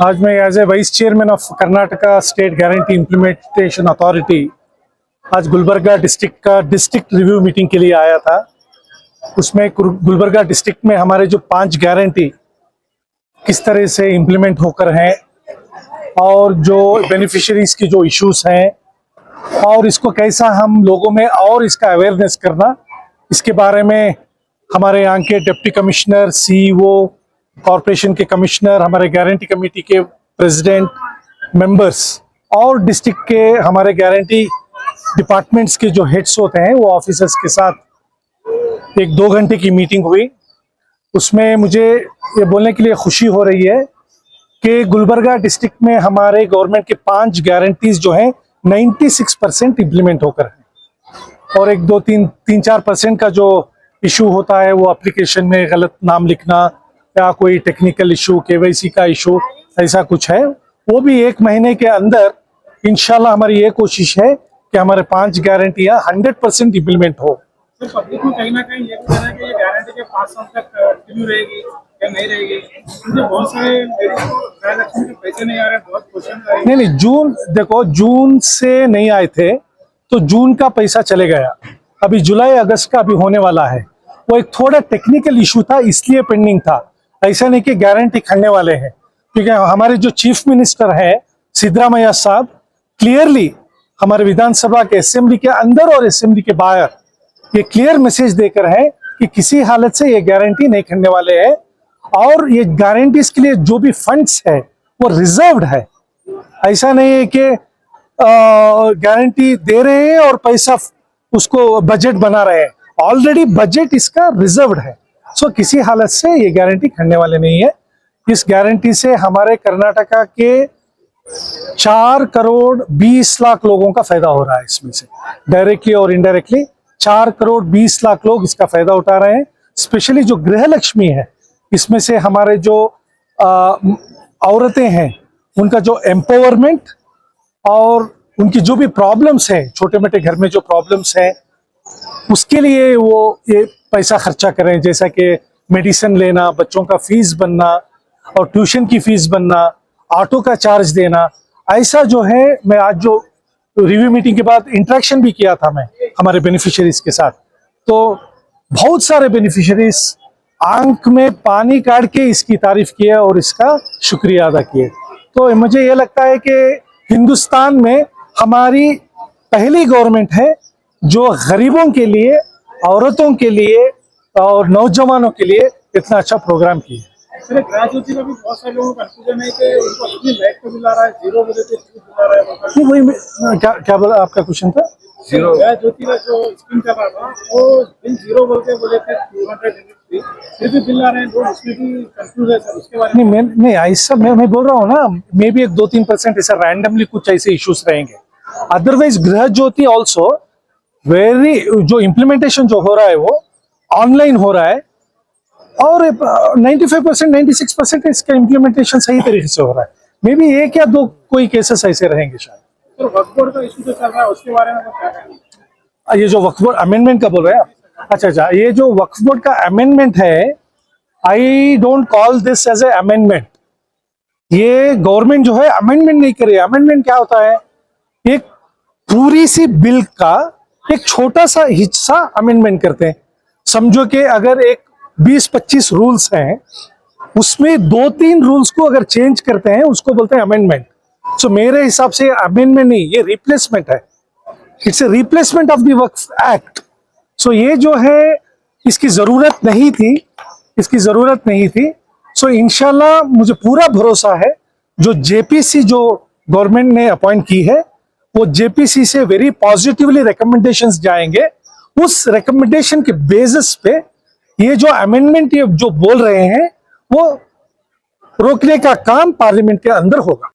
आज मैं as a vice chairman of Karnataka state guarantee implementation authority आज गुलबर्गा डिस्ट्रिक्ट का डिस्ट्रिक्ट रिव्यू मीटिंग के लिए आया था। उसमें गुलबर्गा डिस्ट्रिक्ट में हमारे जो 5 गारंटी किस तरह से इम्प्लीमेंट होकर हैं और जो बेनिफिशियरीज की जो इश्यूज हैं और इसको कैसा हम लोगों में और इसका अवेयरनेस करना, इसके बारे में हमारे यहाँ के डिप्टी कमिश्नर, सीईओ, कॉरपोरेशन के कमिश्नर, हमारे गारंटी कमेटी के प्रेसिडेंट, मेंबर्स और डिस्ट्रिक्ट के हमारे गारंटी डिपार्टमेंट्स के जो हेड्स होते हैं वो ऑफिसर्स के साथ एक 2 घंटे की मीटिंग हुई। उसमें मुझे ये बोलने के लिए खुशी हो रही है कि गुलबर्गा डिस्ट्रिक्ट में हमारे गवर्नमेंट के 5 गारंटीज जो हैं 96% इम्प्लीमेंट होकर है और 3-4% का जो इशू होता है वो एप्लीकेशन में गलत नाम लिखना या कोई टेक्निकल इशू, केवाईसी का इशू, ऐसा कुछ है, वो भी 1 महीने के अंदर इंशाल्लाह हमारी ये कोशिश है कि हमारे 5 गारंटियां 100% इम्प्लीमेंट हो। तो पब्लिक में कहीं ना कहीं ये भी है कि ये गारंटी के 5 साल तक कंटिन्यू रहेगी या नहीं रहेगी, क्योंकि बहुत सारे गृहलक्ष्मी के पैसे नहीं आ रहे, बहुत क्वेश्चन आ रहे हैं। नहीं, देखो जून से नहीं आए थे तो जून का पैसा चले गया, अभी जुलाई अगस्त का अभी होने वाला है। वो एक थोड़ा टेक्निकल इशू था इसलिए पेंडिंग था, ऐसा नहीं कि गारंटी खड़ने वाले हैं, क्योंकि हमारे जो चीफ मिनिस्टर है सिद्धरामैया साहब क्लियरली हमारे विधानसभा के असेंबली के अंदर और असेंबली के बाहर ये क्लियर मैसेज देकर है कि किसी हालत से ये गारंटी नहीं खड़ने वाले हैं और ये गारंटीज के लिए जो भी फंड्स है वो रिजर्व्ड है। ऐसा नहीं है कि गारंटी दे रहे हैं और पैसा उसको बजट बना रहे हैं, ऑलरेडी बजट इसका रिजर्व्ड है। सो किसी हालत से ये गारंटी खड़ने वाले नहीं है। इस गारंटी से हमारे कर्नाटका के 4 करोड़ 20 लाख लोगों का फायदा हो रहा है, इसमें से डायरेक्टली और इनडायरेक्टली 4 करोड़ 20 लाख लोग इसका फायदा उठा रहे हैं। स्पेशली जो गृहलक्ष्मी है, इसमें से हमारे जो औरतें हैं उनका जो एम्पावरमेंट और उनकी जो भी प्रॉब्लम्स हैं, छोटे मोटे घर में जो प्रॉब्लम्स हैं, उसके लिए वो ये पैसा खर्चा करें, जैसा कि मेडिसिन लेना, बच्चों का फीस बनना और ट्यूशन की फीस बनना, ऑटो का चार्ज देना, ऐसा जो है। मैं आज जो रिव्यू मीटिंग के बाद इंटरेक्शन भी किया था मैं हमारे बेनिफिशियरीज के साथ, तो बहुत सारे बेनिफिशियरीज आंख में पानी काट के इसकी तारीफ किए और इसका शुक्रिया अदा किए। तो मुझे ये लगता है कि हिंदुस्तान में हमारी पहली गवर्नमेंट है जो गरीबों के लिए, औरतों के लिए और नौजवानों के लिए इतना अच्छा प्रोग्राम किया। सर, ग्रेजुएटी में भी बहुत सारे लोगों को कंफ्यूजन है कि उनको अपनी लाइट को बिल आ रहा है, 0 बजे से बिल आ रहा है। नहीं, वही क्या बोला, आपका क्वेश्चन था? ग्रेजुएटी का जो स्कीम चल रहा था वो बिल 0 बोले थे 200 यूनिट, फिर भी बिल आ रहे हैं लोग, उसमें भी कंफ्यूज है सर, उसके बारे में। नहीं, ऐसा मैं बोल रहा हूँ ना, मे भी 1-2-3% ऐसा रैंडमली कुछ ऐसे इश्यूज रहेंगे। अदरवाइज गृह ज्योति ऑल्सो जो इम्प्लीमेंटेशन जो हो रहा है वो ऑनलाइन हो रहा है और 95% 96% इसका इम्प्लीमेंटेशन सही तरीके से हो रहा है। मे बी 1 या 2 कोई केसेस ऐसे रहेंगे शायद। तो वक्फ बोर्ड का इशू जो चल रहा है उसके बारे में क्या कहेंगे? ये जो वक्फ बोर्ड अमेंडमेंट का बोल रहे हैं आप? अच्छा, ये जो वक्फ बोर्ड का अमेंडमेंट है, I don't call this as a amendment. ये गवर्नमेंट जो है अमेंडमेंट नहीं करे। अमेंडमेंट क्या होता है? एक पूरी सी बिल का एक छोटा सा हिस्सा अमेंडमेंट करते हैं। समझो कि अगर एक 20-25 रूल्स हैं, उसमें 2-3 रूल्स को अगर चेंज करते हैं उसको बोलते हैं अमेंडमेंट। सो मेरे हिसाब से अमेंडमेंट नहीं, ये रिप्लेसमेंट है। It's a replacement of the Waqf act. So ये जो है इसकी जरूरत नहीं थी। सो इंशाल्लाह मुझे पूरा भरोसा है जो जेपीसी जो गवर्नमेंट ने अपॉइंट की है वो जेपीसी से वेरी पॉजिटिवली रिकमेंडेशंस जाएंगे। उस रिकमेंडेशन के बेसिस पे ये जो अमेंडमेंट ये जो बोल रहे हैं वो रोकने का काम पार्लियामेंट के अंदर होगा।